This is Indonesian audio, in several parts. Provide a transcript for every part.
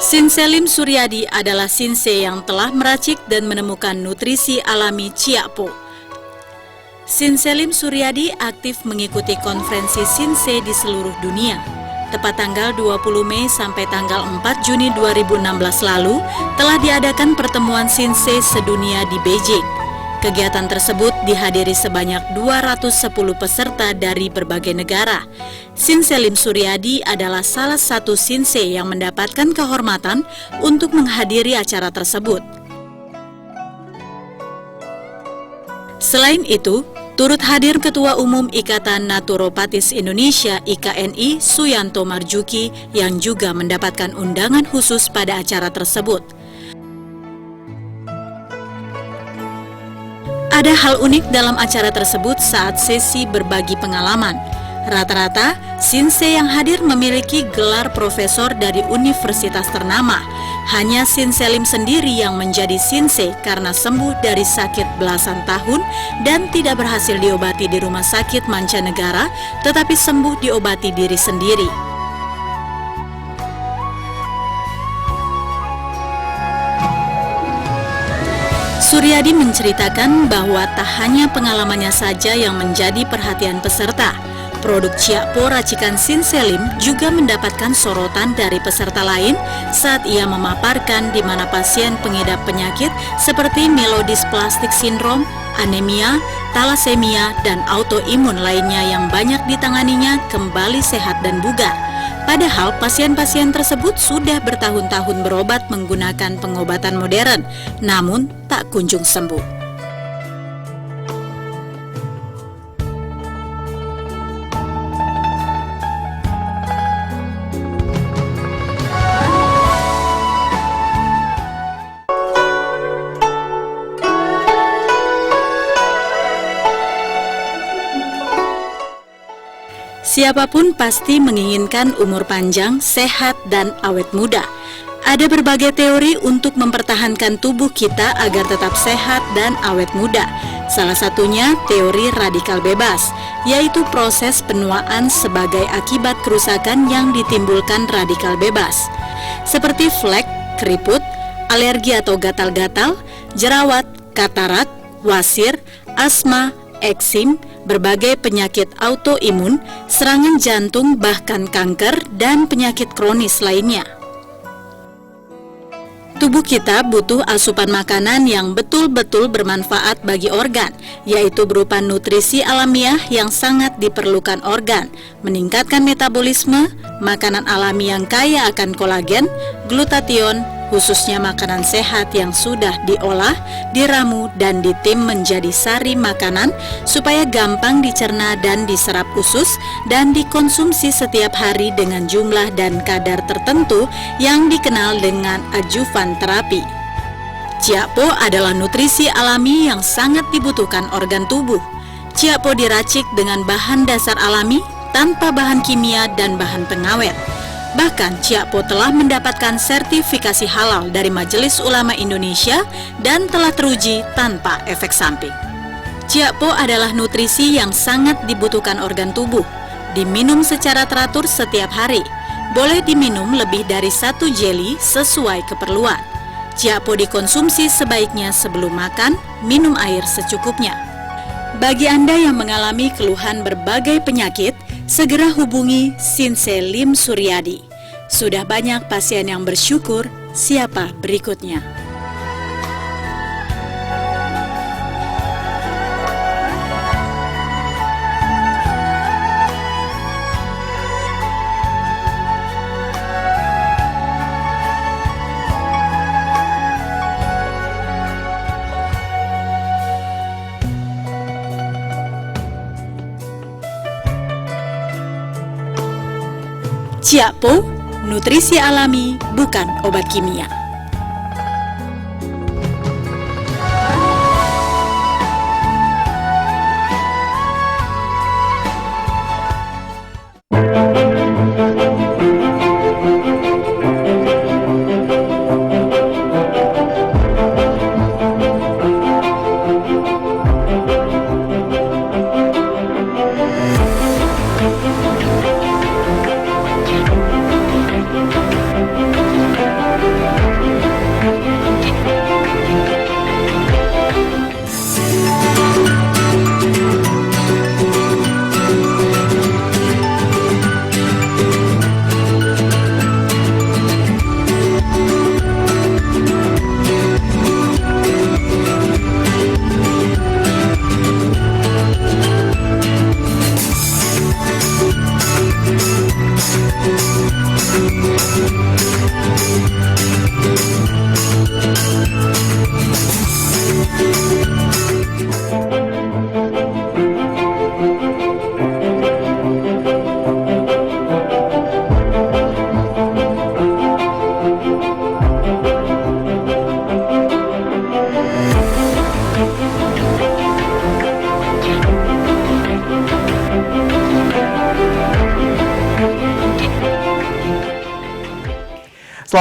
Sinselim Suryadi adalah sinse yang telah meracik dan menemukan nutrisi alami Ciakpo. Sinselim Suryadi aktif mengikuti konferensi sinse di seluruh dunia. Tepat tanggal 20 Mei sampai tanggal 4 Juni 2016 lalu, telah diadakan pertemuan sinse sedunia di Beijing. Kegiatan tersebut dihadiri sebanyak 210 peserta dari berbagai negara. Sinselim Suryadi adalah salah satu sinse yang mendapatkan kehormatan untuk menghadiri acara tersebut. Selain itu, turut hadir Ketua Umum Ikatan Naturopatis Indonesia IKNI Suyanto Marjuki yang juga mendapatkan undangan khusus pada acara tersebut. Ada hal unik dalam acara tersebut saat sesi berbagi pengalaman. Rata-rata, sinse yang hadir memiliki gelar profesor dari universitas ternama. Hanya Sinselim sendiri yang menjadi sinse karena sembuh dari sakit belasan tahun dan tidak berhasil diobati di rumah sakit mancanegara, tetapi sembuh diobati diri sendiri. Suryadi menceritakan bahwa tak hanya pengalamannya saja yang menjadi perhatian peserta. Produk Ciakpo racikan Sinselim juga mendapatkan sorotan dari peserta lain saat ia memaparkan di mana pasien pengidap penyakit seperti mielodisplastic syndrome, anemia, talasemia, dan autoimun lainnya yang banyak ditanganinya kembali sehat dan bugar. Padahal pasien-pasien tersebut sudah bertahun-tahun berobat menggunakan pengobatan modern, namun tak kunjung sembuh. Siapapun pasti menginginkan umur panjang, sehat, dan awet muda. Ada berbagai teori untuk mempertahankan tubuh kita agar tetap sehat dan awet muda. Salah satunya teori radikal bebas, yaitu proses penuaan sebagai akibat kerusakan yang ditimbulkan radikal bebas. Seperti flek, keriput, alergi atau gatal-gatal, jerawat, katarak, wasir, asma, eksim, berbagai penyakit autoimun, serangan jantung, bahkan kanker, dan penyakit kronis lainnya. Tubuh kita butuh asupan makanan yang betul-betul bermanfaat bagi organ, yaitu berupa nutrisi alamiah yang sangat diperlukan organ, meningkatkan metabolisme, makanan alami yang kaya akan kolagen, glutathione, khususnya makanan sehat yang sudah diolah, diramu, dan ditim menjadi sari makanan supaya gampang dicerna dan diserap usus dan dikonsumsi setiap hari dengan jumlah dan kadar tertentu yang dikenal dengan adjuvan terapi. Ciakpo adalah nutrisi alami yang sangat dibutuhkan organ tubuh. Ciakpo diracik dengan bahan dasar alami, tanpa bahan kimia dan bahan pengawet. Bahkan Ciakpo telah mendapatkan sertifikasi halal dari Majelis Ulama Indonesia dan telah teruji tanpa efek samping. Ciakpo adalah nutrisi yang sangat dibutuhkan organ tubuh. Diminum secara teratur setiap hari. Boleh diminum lebih dari 1 jeli sesuai keperluan. Ciakpo dikonsumsi sebaiknya sebelum makan, minum air secukupnya. Bagi Anda yang mengalami keluhan berbagai penyakit, segera hubungi Sinselim Suryadi. Sudah banyak pasien yang bersyukur, siapa berikutnya? Ciakpo, nutrisi alami, bukan obat kimia.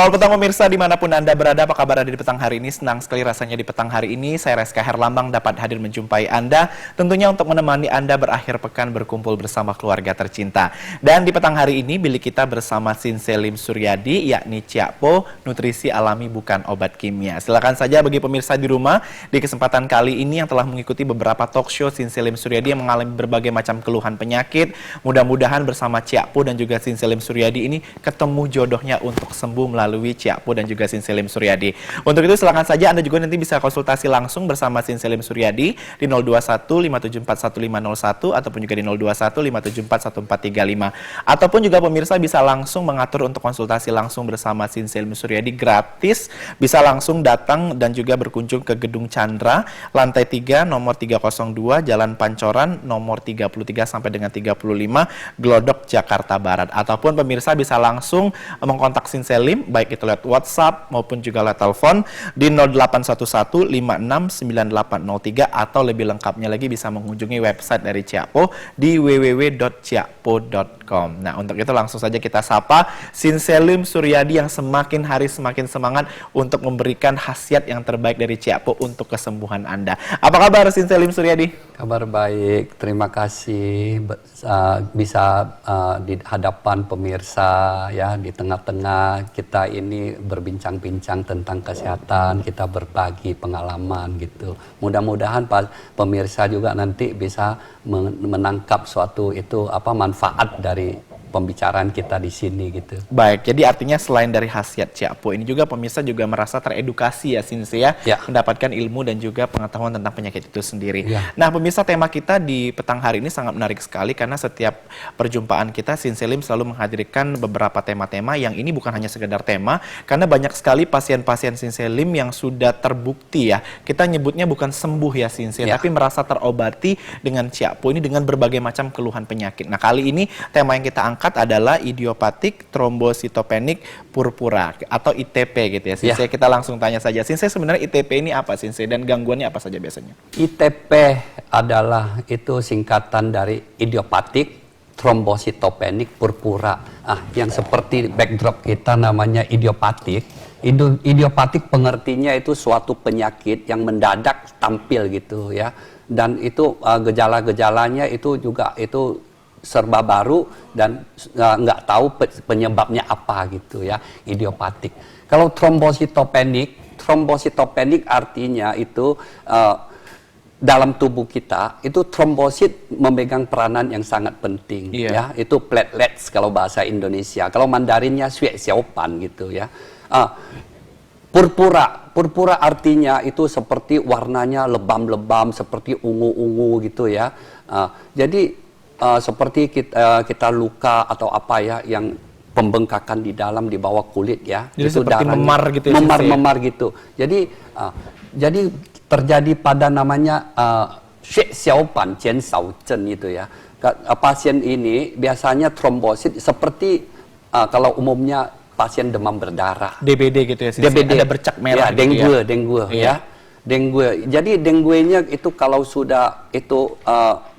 Selamat petang pemirsa dimanapun Anda berada, apa kabar Anda di petang hari ini? Senang sekali rasanya di petang hari ini saya Reska Herlambang dapat hadir menjumpai Anda, tentunya untuk menemani Anda berakhir pekan berkumpul bersama keluarga tercinta. Dan di petang hari ini bilik kita bersama Sinselim Suryadi, yakni Ciakpo, nutrisi alami bukan obat kimia. Silakan saja bagi pemirsa di rumah, di kesempatan kali ini yang telah mengikuti beberapa talk show Sinselim Suryadi yang mengalami berbagai macam keluhan penyakit, mudah-mudahan bersama Ciakpo dan juga Sinselim Suryadi ini ketemu jodohnya untuk sembuh melalui Ciakpo dan juga Sinselim Suryadi. Untuk itu silakan saja Anda juga nanti bisa konsultasi langsung bersama Sinselim Suryadi di 021 574 1501 ataupun juga di 021 574 1435. Ataupun juga pemirsa bisa langsung mengatur untuk konsultasi langsung bersama Sinselim Suryadi gratis. Bisa langsung datang dan juga berkunjung ke Gedung Chandra, lantai 3, nomor 302, Jalan Pancoran, nomor 33 sampai dengan 35, Glodok, Jakarta Barat. Ataupun pemirsa bisa langsung mengkontak Sinselim, baik itu lewat WhatsApp maupun juga lewat telepon di 0811 569803 atau lebih lengkapnya lagi bisa mengunjungi website dari Ciakpo di www.ciakpo.com. Nah, untuk itu langsung saja kita sapa Sinselim Suryadi yang semakin hari semakin semangat untuk memberikan khasiat yang terbaik dari Ciakpo untuk kesembuhan Anda. Apa kabar Sinselim Suryadi? Kabar baik, terima kasih bisa di hadapan pemirsa ya, di tengah-tengah kita ini berbincang-bincang tentang kesehatan, kita berbagi pengalaman gitu. Mudah-mudahan pemirsa juga nanti bisa menangkap suatu itu manfaat dari pembicaraan kita di sini gitu. Baik, jadi artinya selain dari khasiat Ciakpo ini juga pemirsa juga merasa teredukasi ya Sinse ya, mendapatkan ilmu dan juga pengetahuan tentang penyakit itu sendiri. Ya. Nah pemirsa, tema kita di petang hari ini sangat menarik sekali karena setiap perjumpaan kita Sinselim selalu menghadirkan beberapa tema-tema yang ini bukan hanya sekedar tema, karena banyak sekali pasien-pasien Sinselim yang sudah terbukti ya, kita nyebutnya bukan sembuh ya Sinse, tapi merasa terobati dengan Ciakpo ini dengan berbagai macam keluhan penyakit. Nah kali ini tema yang kita angkat adalah idiopatik trombositopenik purpura atau ITP gitu ya Sinse. Kita langsung tanya saja Sinse, sebenarnya ITP ini apa Sinse dan gangguannya apa saja biasanya? ITP adalah itu singkatan dari idiopatik trombositopenik purpura. Yang seperti backdrop kita namanya idiopatik. Idiopatik pengertinya itu suatu penyakit yang mendadak tampil gitu ya. Dan itu gejala-gejalanya itu juga itu serba baru dan nggak tahu penyebabnya apa gitu ya, idiopatik. Kalau trombositopenik artinya itu dalam tubuh kita itu trombosit memegang peranan yang sangat penting ya, itu platelets kalau bahasa Indonesia, kalau Mandarinnya sui xiaopan gitu ya. Purpura artinya itu seperti warnanya lebam-lebam seperti ungu-ungu gitu ya. Jadi seperti kita luka atau apa ya yang pembengkakan di dalam di bawah kulit ya. Jadi itu seperti memar gitu ya. Memar gitu. Jadi terjadi pada namanya shui xiaopan jian shao zhen itu ya. Pasien ini biasanya trombosit seperti kalau umumnya pasien demam berdarah. DBD gitu ya. DBD. Ada bercak merah ya, gitu dengue ya. Dengue. Jadi denguenya itu kalau sudah itu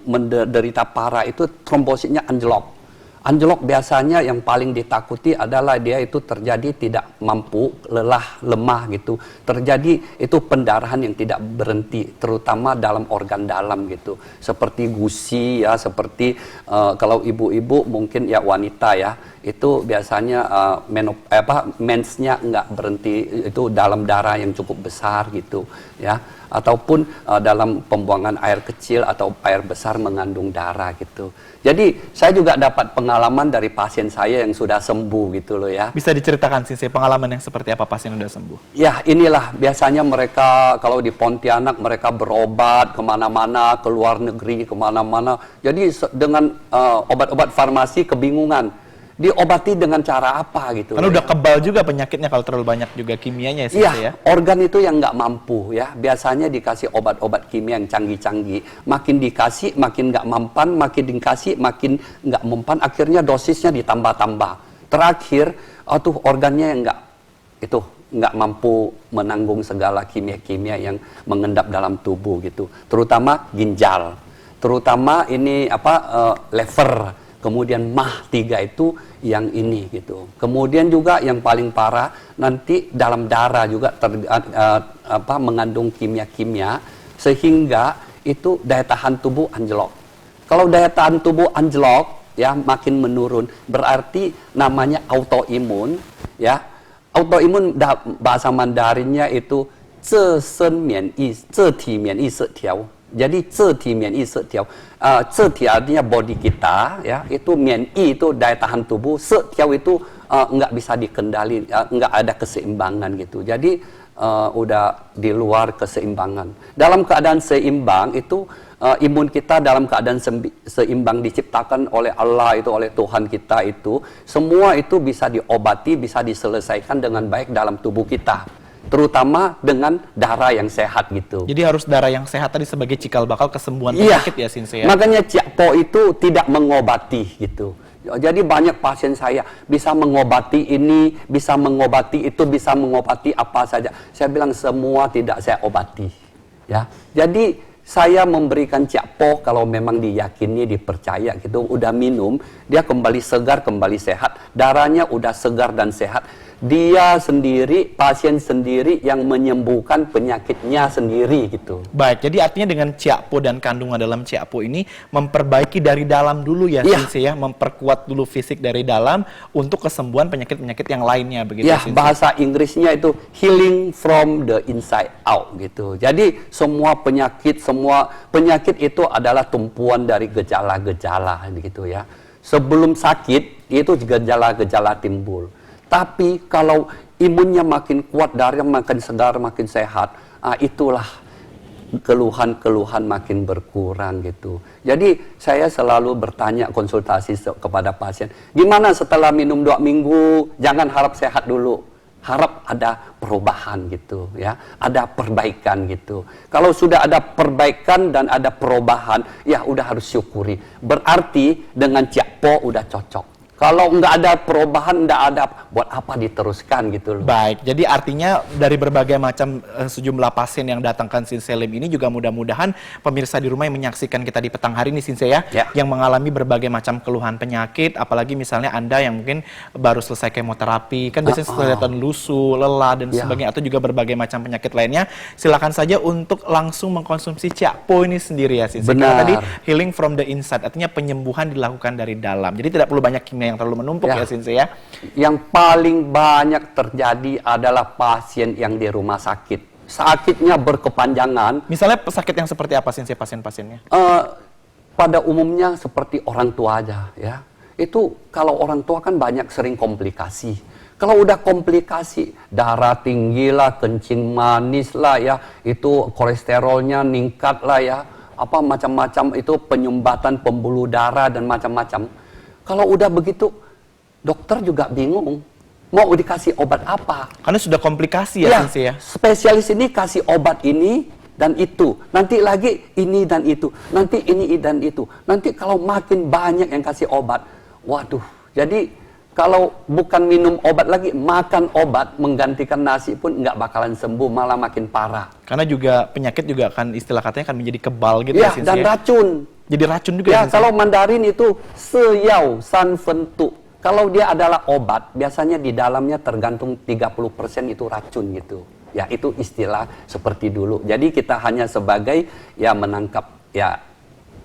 menderita parah itu trombositnya anjlok. Anjlok biasanya yang paling ditakuti adalah dia itu terjadi tidak mampu, lelah, lemah gitu. Terjadi itu pendarahan yang tidak berhenti, terutama dalam organ dalam gitu. Seperti gusi ya, seperti kalau ibu-ibu mungkin ya wanita ya, itu biasanya mensnya nggak berhenti, itu dalam darah yang cukup besar gitu ya. Ataupun dalam pembuangan air kecil atau air besar mengandung darah gitu. Jadi saya juga dapat pengalaman dari pasien saya yang sudah sembuh gitu loh ya. Bisa diceritakan sih pengalaman yang seperti apa pasien sudah sembuh? Ya inilah biasanya mereka kalau di Pontianak mereka berobat kemana-mana, ke luar negeri kemana-mana. Jadi dengan obat-obat farmasi kebingungan. Diobati dengan cara apa gitu. Karena udah kebal juga penyakitnya kalau terlalu banyak juga kimianya ya. Organ itu yang nggak mampu ya. Biasanya dikasih obat-obat kimia yang canggih-canggih. Makin dikasih makin nggak mempan, makin dikasih makin nggak mempan. Akhirnya dosisnya ditambah-tambah. Terakhir, organnya yang nggak mampu menanggung segala kimia-kimia yang mengendap dalam tubuh gitu. Terutama ginjal. Terutama ini lever. kemudian mah 3 itu yang ini gitu. Kemudian juga yang paling parah nanti dalam darah juga mengandung kimia-kimia sehingga itu daya tahan tubuh anjlok. Kalau daya tahan tubuh anjlok ya makin menurun, berarti namanya autoimun ya. Autoimun bahasa Mandarinnya itu 自身免疫自体免疫失调. Jadi 自体免疫失调，自体 artinya body kita, ya itu 免疫 itu daya tahan tubuh, 失调 itu nggak bisa dikendali, nggak ada keseimbangan gitu. Jadi udah di luar keseimbangan. Dalam keadaan seimbang itu imun kita dalam keadaan seimbang diciptakan oleh Allah itu, oleh Tuhan kita itu, semua itu bisa diobati, bisa diselesaikan dengan baik dalam tubuh kita. Terutama dengan darah yang sehat gitu. Jadi harus darah yang sehat tadi sebagai cikal bakal kesembuhan penyakit ya Sinse ya. Makanya Cak Po itu tidak mengobati gitu. Jadi banyak pasien saya bisa mengobati ini, bisa mengobati itu, bisa mengobati apa saja. Saya bilang semua tidak saya obati. Ya. Jadi saya memberikan Cak Po kalau memang diyakini, dipercaya gitu, udah minum, dia kembali segar, kembali sehat, darahnya udah segar dan sehat. Dia sendiri, pasien sendiri yang menyembuhkan penyakitnya sendiri gitu. Baik, jadi artinya dengan Cak Po dan kandungan dalam Cak Po ini memperbaiki dari dalam dulu ya, Sinse ya, memperkuat dulu fisik dari dalam untuk kesembuhan penyakit-penyakit yang lainnya begitu ya. Sinse? Bahasa Inggrisnya itu healing from the inside out gitu. Jadi semua penyakit itu adalah tumpuan dari gejala-gejala gitu ya. Sebelum sakit itu gejala-gejala timbul. Tapi kalau imunnya makin kuat, darahnya makin segar, makin sehat, itulah keluhan-keluhan makin berkurang gitu. Jadi saya selalu bertanya konsultasi kepada pasien, gimana setelah minum 2 minggu, jangan harap sehat dulu. Harap ada perubahan gitu ya, ada perbaikan gitu. Kalau sudah ada perbaikan dan ada perubahan, ya udah harus syukuri. Berarti dengan Cak Po udah cocok. Kalau nggak ada perubahan, nggak ada, buat apa diteruskan gitu loh. Baik, jadi artinya dari berbagai macam sejumlah pasien yang datangkan Sinse Lim ini juga mudah-mudahan pemirsa di rumah yang menyaksikan kita di petang hari ini Sinse ya, yang mengalami berbagai macam keluhan penyakit, apalagi misalnya Anda yang mungkin baru selesai kemoterapi, kan biasanya kelihatan lusuh, lelah dan sebagainya, atau juga berbagai macam penyakit lainnya, silakan saja untuk langsung mengkonsumsi Cak Po ini sendiri ya Sinse. Karena tadi healing from the inside, artinya penyembuhan dilakukan dari dalam. Jadi tidak perlu banyak kimia yang terlalu menumpuk ya Sinse ya. Yang paling banyak terjadi adalah pasien yang di rumah sakit. Sakitnya berkepanjangan. Misalnya sakit yang seperti apa Sinse pasien-pasiennya? Pada umumnya seperti orang tua aja ya. Itu kalau orang tua kan banyak sering komplikasi. Kalau udah komplikasi, darah tinggi lah, kencing manis lah ya, itu kolesterolnya meningkat lah ya, apa macam-macam itu penyumbatan pembuluh darah dan macam-macam. Kalau udah begitu, dokter juga bingung mau dikasih obat apa. Karena sudah komplikasi ya, Sinse ya. Spesialis ini kasih obat ini dan itu, nanti lagi ini dan itu, nanti ini dan itu. Nanti kalau makin banyak yang kasih obat, waduh. Jadi kalau bukan minum obat lagi, makan obat menggantikan nasi pun nggak bakalan sembuh, malah makin parah. Karena juga penyakit juga akan istilah katanya akan menjadi kebal gitu ya, Sinse dan racun. Jadi racun juga ya. Kalau Mandarin itu seyau san fentu. Kalau dia adalah obat, biasanya di dalamnya tergantung 30% itu racun gitu. Ya itu istilah seperti dulu. Jadi kita hanya sebagai ya menangkap ya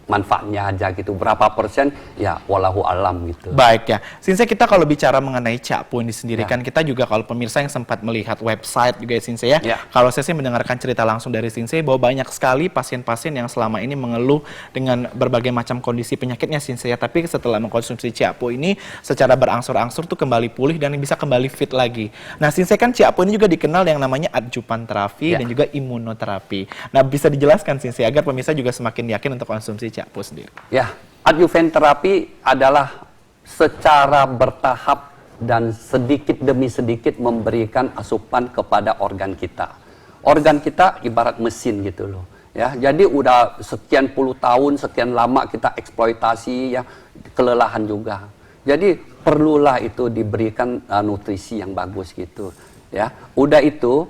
manfaatnya aja gitu. Berapa persen ya wallahu alam gitu. Baik ya. Sinse, kita kalau bicara mengenai Cak Po ini sendiri kan kita juga kalau pemirsa yang sempat melihat website juga ya Sinse ya. Kalau saya sih mendengarkan cerita langsung dari Sinse bahwa banyak sekali pasien-pasien yang selama ini mengeluh dengan berbagai macam kondisi penyakitnya Sinse ya. Tapi setelah mengkonsumsi Cak Po ini secara berangsur-angsur tuh kembali pulih dan bisa kembali fit lagi. Nah Sinse, kan Cak Po ini juga dikenal yang namanya adjuvan terapi dan juga imunoterapi. Nah bisa dijelaskan Sinse agar pemirsa juga semakin yakin untuk konsumsi Cak Po sendiri. Ya, adjuvan terapi adalah secara bertahap dan sedikit demi sedikit memberikan asupan kepada organ kita. Organ kita ibarat mesin gitu loh. Ya, jadi udah sekian puluh tahun, sekian lama kita eksploitasi ya, kelelahan juga. Jadi perlulah itu diberikan nutrisi yang bagus gitu. Ya, udah itu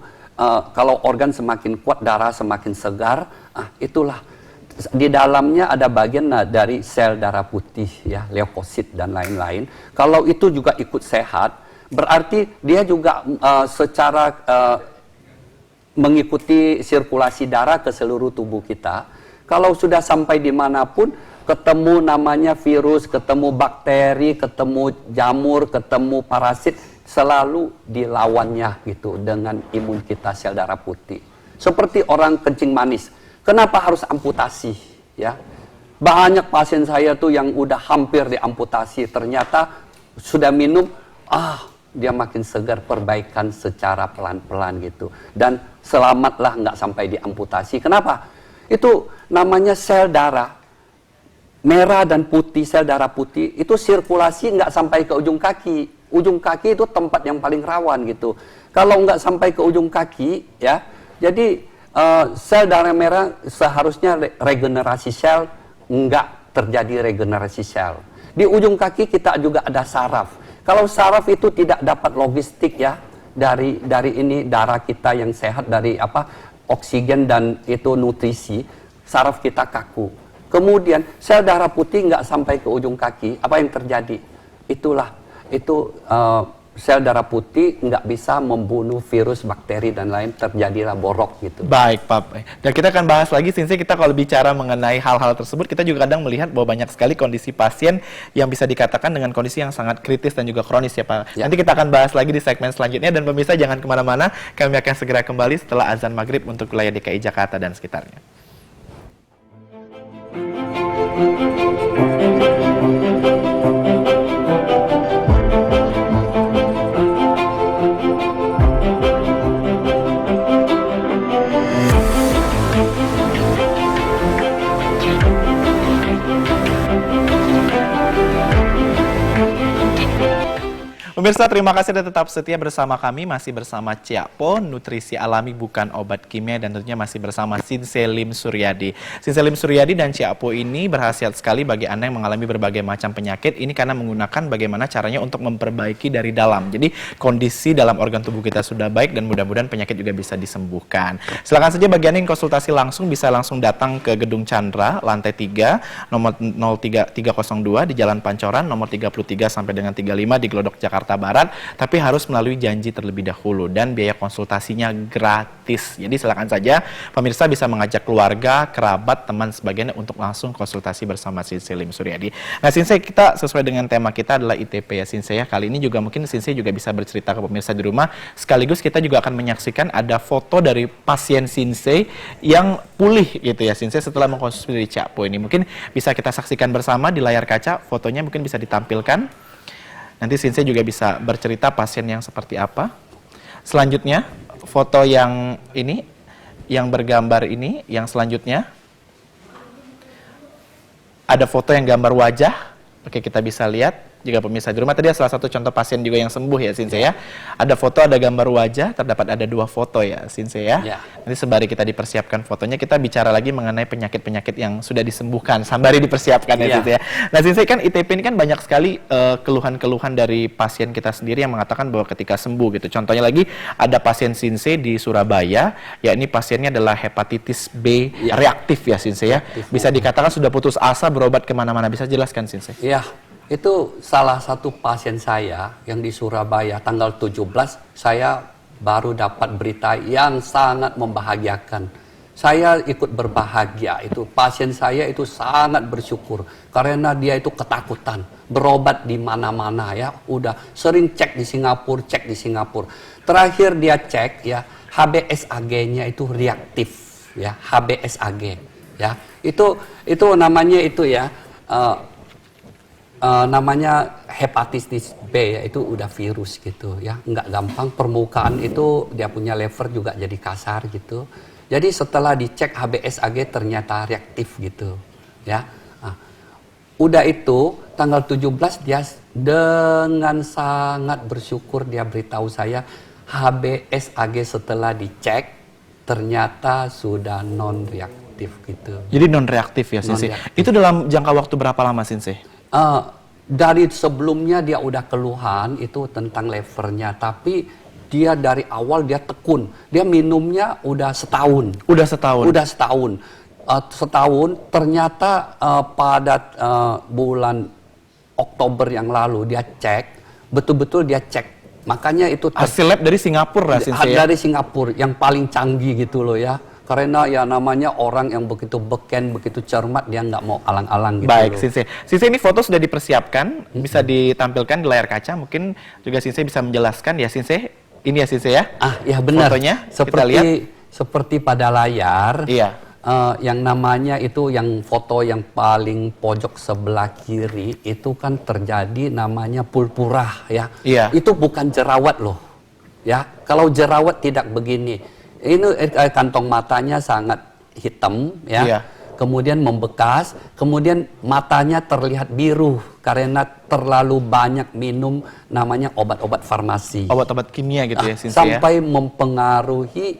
kalau organ semakin kuat, darah semakin segar, itulah di dalamnya ada bagian dari sel darah putih ya, leukosit dan lain-lain. Kalau itu juga ikut sehat, berarti dia juga secara mengikuti sirkulasi darah ke seluruh tubuh kita. Kalau sudah sampai dimanapun, ketemu namanya virus, ketemu bakteri, ketemu jamur, ketemu parasit, selalu dilawannya gitu dengan imun kita, sel darah putih. Seperti orang kencing manis. Kenapa harus amputasi? Ya, banyak pasien saya tuh yang udah hampir diamputasi, ternyata sudah minum, dia makin segar, perbaikan secara pelan-pelan gitu. Dan selamatlah nggak sampai diamputasi. Kenapa? Itu namanya sel darah merah dan putih, sel darah putih itu sirkulasi nggak sampai ke ujung kaki. Ujung kaki itu tempat yang paling rawan gitu. Kalau nggak sampai ke ujung kaki, ya, jadi sel darah merah seharusnya regenerasi sel, nggak terjadi regenerasi sel. Di ujung kaki kita juga ada saraf. Kalau saraf itu tidak dapat logistik ya dari ini darah kita yang sehat, dari oksigen dan itu nutrisi, saraf kita kaku. Kemudian sel darah putih nggak sampai ke ujung kaki, apa yang terjadi? Sel darah putih nggak bisa membunuh virus, bakteri, dan lain, terjadilah borok gitu. Baik, Pak. Dan kita akan bahas lagi, Sensei, kita kalau bicara mengenai hal-hal tersebut, kita juga kadang melihat bahwa banyak sekali kondisi pasien yang bisa dikatakan dengan kondisi yang sangat kritis dan juga kronis ya, Pak. Ya. Nanti kita akan bahas lagi di segmen selanjutnya, dan pemirsa jangan kemana-mana, kami akan segera kembali setelah azan maghrib untuk wilayah DKI Jakarta dan sekitarnya. Pemirsa, terima kasih sudah tetap setia bersama kami. Masih bersama Ciakpo, nutrisi alami bukan obat kimia, dan tentunya masih bersama Sensei Lim Suryadi. Sensei Lim Suryadi dan Ciakpo ini berkhasiat sekali bagi Anda yang mengalami berbagai macam penyakit. Ini karena menggunakan bagaimana caranya untuk memperbaiki dari dalam. Jadi kondisi dalam organ tubuh kita sudah baik dan mudah-mudahan penyakit juga bisa disembuhkan. Silakan saja bagi Anda yang konsultasi langsung bisa langsung datang ke Gedung Chandra, lantai 3, nomor 03302 di Jalan Pancoran, nomor 33 sampai dengan 35 di Glodok, Jakarta Barat, tapi harus melalui janji terlebih dahulu dan biaya konsultasinya gratis. Jadi silakan saja pemirsa bisa mengajak keluarga, kerabat, teman sebagainya untuk langsung konsultasi bersama Sensei Lim Suryadi. Nah, Sensei, kita sesuai dengan tema kita adalah ITP ya, Sensei ya. Kali ini juga mungkin Sensei juga bisa bercerita ke pemirsa di rumah. Sekaligus kita juga akan menyaksikan ada foto dari pasien Sensei yang pulih gitu ya, Sensei, setelah mengkonsumsi dari Ciakpo ini. Mungkin bisa kita saksikan bersama di layar kaca, fotonya mungkin bisa ditampilkan. Nanti Sensei juga bisa bercerita pasien yang seperti apa. Selanjutnya, foto yang ini, yang bergambar ini, yang selanjutnya. Ada foto yang gambar wajah. Oke, kita bisa lihat. Juga pemirsa di rumah, tadi salah satu contoh pasien juga yang sembuh ya, Sensei ya. Ada foto, ada gambar wajah, terdapat ada 2 foto ya, Sensei ya. Nanti sembari kita dipersiapkan fotonya, kita bicara lagi mengenai penyakit-penyakit yang sudah disembuhkan, sembari dipersiapkan ya, Sensei ya. Nah, Sensei, kan ITP ini kan banyak sekali keluhan-keluhan dari pasien kita sendiri yang mengatakan bahwa ketika sembuh gitu. Contohnya lagi, ada pasien Sensei di Surabaya, ya ini pasiennya adalah hepatitis B reaktif ya, Sensei ya. Bisa dikatakan sudah putus asa, berobat kemana-mana. Bisa jelaskan, Sensei? Iya. Itu salah satu pasien saya yang di Surabaya, tanggal 17, saya baru dapat berita yang sangat membahagiakan. Saya ikut berbahagia, itu pasien saya itu sangat bersyukur karena dia itu ketakutan, berobat di mana-mana ya, udah sering cek di Singapura. Terakhir dia cek ya, HBsAg-nya itu reaktif ya, HBsAg ya. Itu namanya itu ya, namanya hepatitis B ya, itu udah virus gitu ya, nggak gampang. Permukaan itu dia punya lever juga jadi kasar gitu. Jadi setelah dicek HBsAg ternyata reaktif gitu ya. Nah, udah itu tanggal 17 dia dengan sangat bersyukur dia beritahu saya HBsAg setelah dicek ternyata sudah non reaktif gitu. Jadi non reaktif ya, Sensei. Itu dalam jangka waktu berapa lama, Sensei? Dari sebelumnya dia udah keluhan itu tentang levernya, tapi dia dari awal dia tekun, dia minumnya udah setahun. setahun ternyata pada bulan Oktober yang lalu dia cek, betul-betul dia cek. Makanya itu hasil lab dari Singapura, dari Singapura yang paling canggih gitu loh ya. Karena ya namanya orang yang begitu beken, begitu cermat, dia nggak mau alang-alang gitu. Baik, Sensei. Sensei, ini foto sudah dipersiapkan, bisa ditampilkan di layar kaca. Mungkin juga Sensei bisa menjelaskan ya, Sensei. Ini ya, Sensei ya? Ya benar. Fotonya kita lihat. Seperti pada layar. Iya. Yang namanya itu yang foto yang paling pojok sebelah kiri itu kan terjadi namanya purpura ya. Iya. Itu bukan jerawat loh. Ya, kalau jerawat tidak begini. Ini kantong matanya sangat hitam ya. Iya. Kemudian membekas, kemudian matanya terlihat biru karena terlalu banyak minum namanya obat-obat farmasi. Obat-obat kimia gitu ya, Sensei, sampai mempengaruhi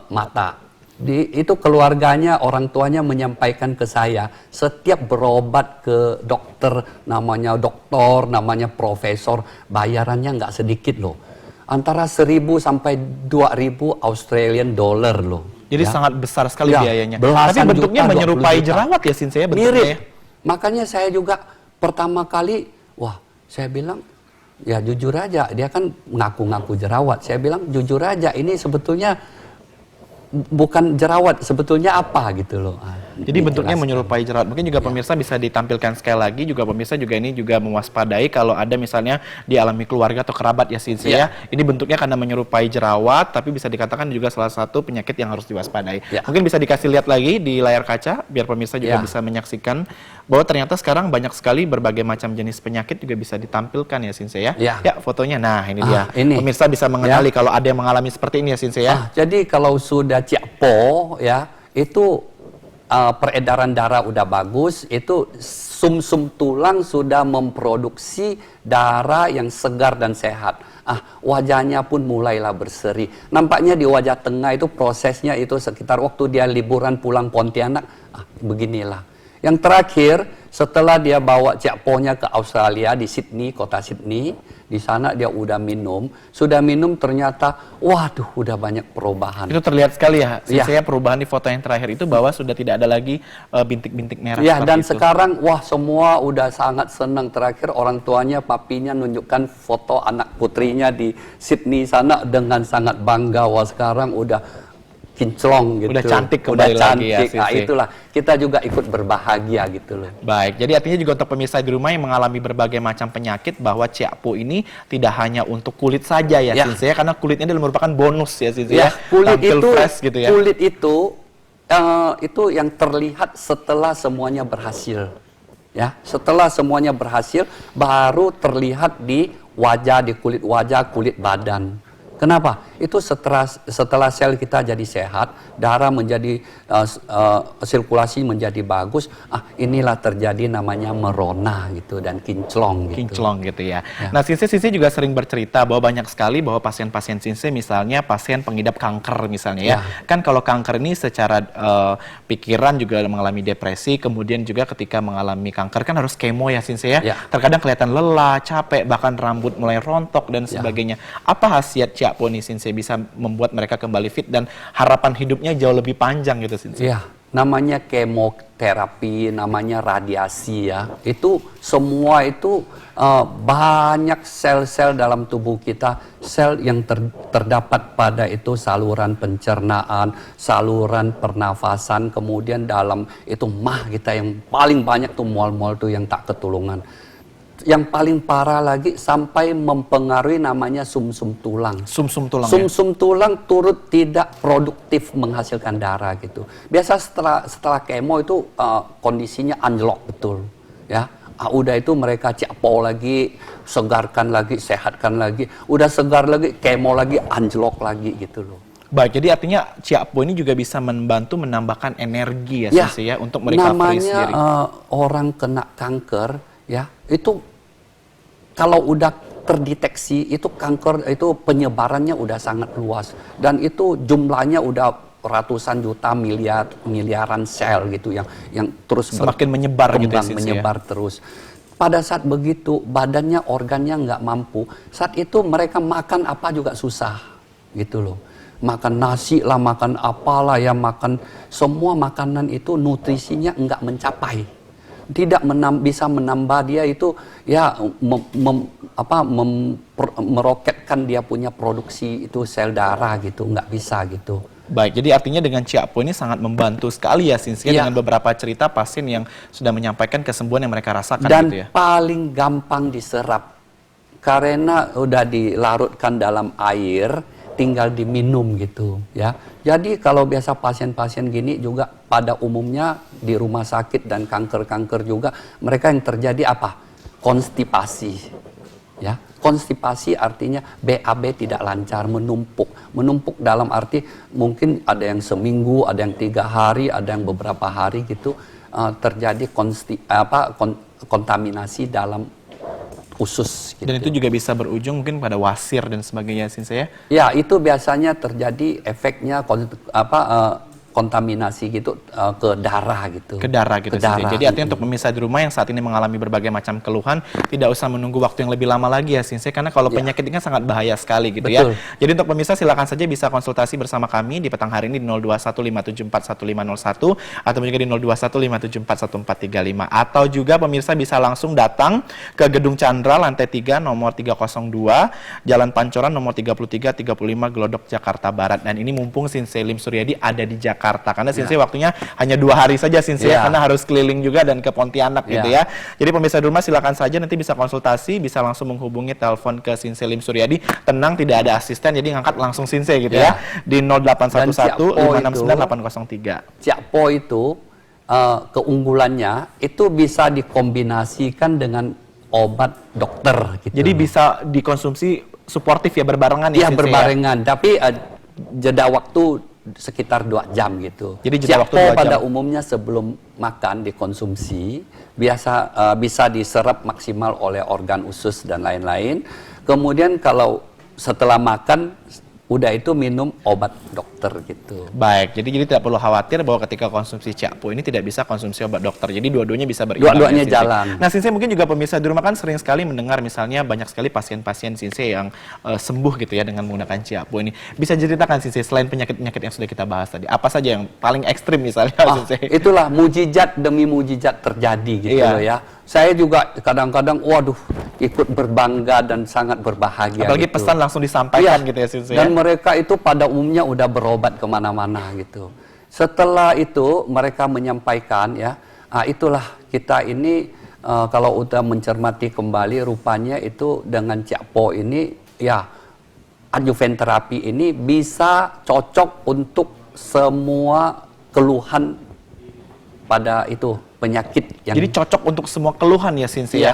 mata. Itu keluarganya, orang tuanya menyampaikan ke saya, setiap berobat ke dokter, namanya doktor, namanya profesor, bayarannya nggak sedikit loh. Antara 1.000 sampai 2.000 Australian dollar loh. Jadi ya. sangat besar sekali biayanya. Tapi bentuknya juta, menyerupai jerawat ya, Sensei, bentuknya. Mirip. Ya? Makanya saya juga pertama kali, saya bilang, ya jujur aja, dia kan ngaku-ngaku jerawat. Saya bilang jujur aja, ini sebetulnya bukan jerawat, sebetulnya apa gitu loh. Jadi bentuknya menyerupai jerawat. Mungkin juga pemirsa bisa ditampilkan sekali lagi, juga pemirsa juga ini juga mewaspadai kalau ada misalnya dialami keluarga atau kerabat ya, Sensei ya. Ini bentuknya karena menyerupai jerawat, tapi bisa dikatakan juga salah satu penyakit yang harus diwaspadai. Mungkin bisa dikasih lihat lagi di layar kaca, biar pemirsa juga bisa menyaksikan bahwa ternyata sekarang banyak sekali berbagai macam jenis penyakit juga bisa ditampilkan ya, Sensei ya. Ya, fotonya. Nah, ini dia. Pemirsa bisa mengenali kalau ada yang mengalami seperti ini ya, Sensei ya. Jadi kalau sudah ciakpo ya, itu peredaran darah udah bagus, itu sum-sum tulang sudah memproduksi darah yang segar dan sehat. Wajahnya pun mulailah berseri. Nampaknya di wajah tengah itu prosesnya itu sekitar waktu dia liburan pulang Pontianak, beginilah. Yang terakhir, setelah dia bawa ciakponya ke Australia, di Sydney, kota Sydney, di sana dia udah minum. Sudah minum ternyata, waduh, udah banyak perubahan. Itu terlihat sekali ya, saya perubahan di foto yang terakhir itu bahwa sudah tidak ada lagi bintik-bintik merah. Ya, dan itu. Sekarang, semua udah sangat senang. Terakhir orang tuanya, papinya nunjukkan foto anak putrinya di Sydney sana dengan sangat bangga. Sekarang udah kinclong gitu. Udah cantik kembali lagi ya. Itulah, kita juga ikut berbahagia gitu loh. Baik, jadi artinya juga untuk pemirsa di rumah yang mengalami berbagai macam penyakit, bahwa ciakpo ini tidak hanya untuk kulit saja ya, Sensei, karena kulit ini merupakan bonus ya, Sensei. Kulit itu, fresh gitu ya. Kulit itu yang terlihat setelah semuanya berhasil. Ya, setelah semuanya berhasil, baru terlihat di wajah, di kulit wajah, kulit badan. Kenapa? Itu setelah sel kita jadi sehat, darah menjadi sirkulasi menjadi bagus. Inilah terjadi namanya merona gitu dan kinclong gitu. Kinclong gitu ya. Nah, Sensei juga sering bercerita bahwa banyak sekali bahwa pasien-pasien Sensei, misalnya pasien pengidap kanker misalnya ya. Kan kalau kanker ini secara pikiran juga mengalami depresi, kemudian juga ketika mengalami kanker kan harus kemo ya, Sensei ya. Terkadang kelihatan lelah, capek, bahkan rambut mulai rontok dan sebagainya. Apa khasiat ciakpo nih, Sensei, bisa membuat mereka kembali fit dan harapan hidupnya jauh lebih panjang gitu, Sensei? Iya, namanya kemoterapi, namanya radiasi ya. Itu semua itu banyak sel-sel dalam tubuh kita, sel yang terdapat pada itu saluran pencernaan, saluran pernafasan, kemudian dalam itu kita yang paling banyak tuh mual-mual tuh yang tak ketulungan. Yang paling parah lagi sampai mempengaruhi namanya sum-sum tulang. Sum-sum tulang. Sum-sum tulang turut tidak produktif menghasilkan darah gitu. Biasa setelah kemo itu kondisinya anjlok betul, ya. Udah itu mereka ciakpo lagi, segarkan lagi, sehatkan lagi, udah segar lagi, kemo lagi, anjlok lagi gitu loh. Baik, jadi artinya ciakpo ini juga bisa membantu menambahkan energi ya, Sensei ya, untuk merecovery sendiri. Namanya orang kena kanker ya, itu kalau udah terdeteksi itu kanker itu penyebarannya udah sangat luas dan itu jumlahnya udah ratusan juta miliaran sel gitu yang terus semakin menyebar gitu ya, menyebar terus. Pada saat begitu badannya, organnya nggak mampu, saat itu mereka makan apa juga susah gitu loh. makan nasi lah, makan apalah ya, makan semua makanan itu nutrisinya enggak mencapai, tidak bisa menambah dia itu ya meroketkan dia punya produksi itu sel darah gitu, nggak bisa gitu. Baik, jadi artinya dengan Ciak Po ini sangat membantu sekali ya Sinsia dengan beberapa cerita pasien yang sudah menyampaikan kesembuhan yang mereka rasakan dan gitu ya. paling gampang diserap karena udah dilarutkan dalam air, tinggal diminum gitu ya. Jadi kalau biasa pasien-pasien gini juga pada umumnya di rumah sakit dan kanker-kanker juga mereka yang terjadi apa? Konstipasi. Ya, konstipasi artinya BAB tidak lancar, menumpuk. Menumpuk dalam arti mungkin ada yang seminggu, ada yang 3 hari, ada yang beberapa hari gitu terjadi kontaminasi dalam usus. Gitu. Dan itu juga bisa berujung mungkin pada wasir dan sebagainya, Sinse ya? Ya, itu biasanya terjadi efeknya kontaminasi gitu ke darah gitu. Ke darah gitu. Ke darah, jadi artinya untuk pemirsa di rumah yang saat ini mengalami berbagai macam keluhan, tidak usah menunggu waktu yang lebih lama lagi ya Sinse, karena kalau penyakit ini kan sangat bahaya sekali gitu. Betul. Ya. Jadi untuk pemirsa silakan saja bisa konsultasi bersama kami di petang hari ini di 0215741501 atau juga di 0215741435 atau juga pemirsa bisa langsung datang ke Gedung Chandra lantai 3 nomor 302 Jalan Pancoran nomor 3335 Glodok Jakarta Barat. Dan ini mumpung Sinse Lim Suryadi ada di Jakarta karena Sinse waktunya hanya 2 hari saja Sinse karena harus keliling juga dan ke Pontianak gitu ya. Jadi pemirsa di rumah silakan saja nanti bisa konsultasi, bisa langsung menghubungi telepon ke Sinse Lim Suryadi. Tenang, tidak ada asisten, jadi ngangkat langsung Sinse gitu ya di 0811 569 803. Ciak Po itu keunggulannya itu bisa dikombinasikan dengan obat dokter gitu. Jadi bisa dikonsumsi suportif ya, berbarengan ya Sinse berbarengan, tapi jeda waktu sekitar 2 jam gitu. Jadi jeda waktu 2 jam. Pada umumnya sebelum makan dikonsumsi bisa diserap maksimal oleh organ usus dan lain-lain. Kemudian kalau setelah makan udah itu minum obat dokter gitu. Baik, jadi tidak perlu khawatir bahwa ketika konsumsi Ciak Po ini tidak bisa konsumsi obat dokter. Jadi dua-duanya bisa berimbang. Dua-duanya jalan. Nah, Sinse mungkin juga pemirsa di rumah kan sering sekali mendengar misalnya banyak sekali pasien-pasien Sinse yang sembuh gitu ya dengan menggunakan Ciak Po ini. Bisa ceritakan Sinse selain penyakit-penyakit yang sudah kita bahas tadi, apa saja yang paling ekstrim misalnya Sinse? Itulah mujizat demi mujizat terjadi gitu loh ya. Saya juga kadang-kadang waduh ikut berbangga dan sangat berbahagia. Apalagi gitu. Pesan langsung disampaikan gitu ya Sinse. Dan mereka itu pada umumnya udah berobat kemana-mana gitu. Setelah itu mereka menyampaikan ya, itulah kita ini kalau udah mencermati kembali rupanya itu dengan Ciak Po ini ya adjuvan terapi ini bisa cocok untuk semua keluhan pada itu penyakit yang jadi cocok untuk semua keluhan ya Sinse ya.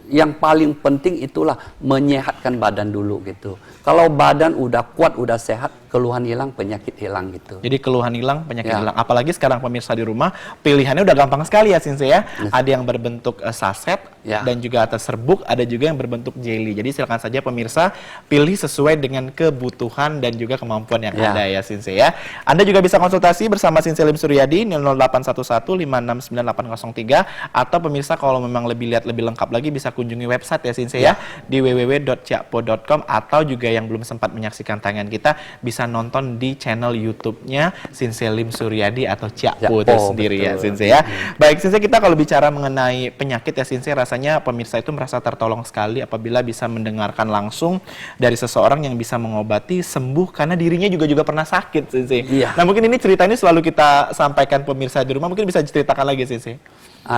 Yang paling penting itulah menyehatkan badan dulu gitu. Kalau badan udah kuat, udah sehat, keluhan hilang, penyakit hilang gitu. Jadi keluhan hilang, penyakit hilang. Apalagi sekarang pemirsa di rumah, pilihannya udah gampang sekali ya Sinse ya. Ada yang berbentuk saset dan juga terserbuk, ada juga yang berbentuk jelly. Jadi silakan saja pemirsa pilih sesuai dengan kebutuhan dan juga kemampuan yang ada ya Sinse ya. Anda juga bisa konsultasi bersama Sinse Lim Suryadi 0811 569 803 atau pemirsa kalau memang lebih lengkap lagi bisa kunjungi website ya Sinse ya di www.ciakpo.com atau juga yang belum sempat menyaksikan tayangan kita bisa nonton di channel YouTube-nya Sinse Lim Suryadi atau Ciak Po itu sendiri ya Sinse ya. Baik Sinse, kita kalau bicara mengenai penyakit ya Sinse, rasanya pemirsa itu merasa tertolong sekali apabila bisa mendengarkan langsung dari seseorang yang bisa mengobati sembuh karena dirinya juga pernah sakit Sinse. Nah mungkin ini cerita ini selalu kita sampaikan pemirsa di rumah, mungkin bisa diceritakan lagi Sinse.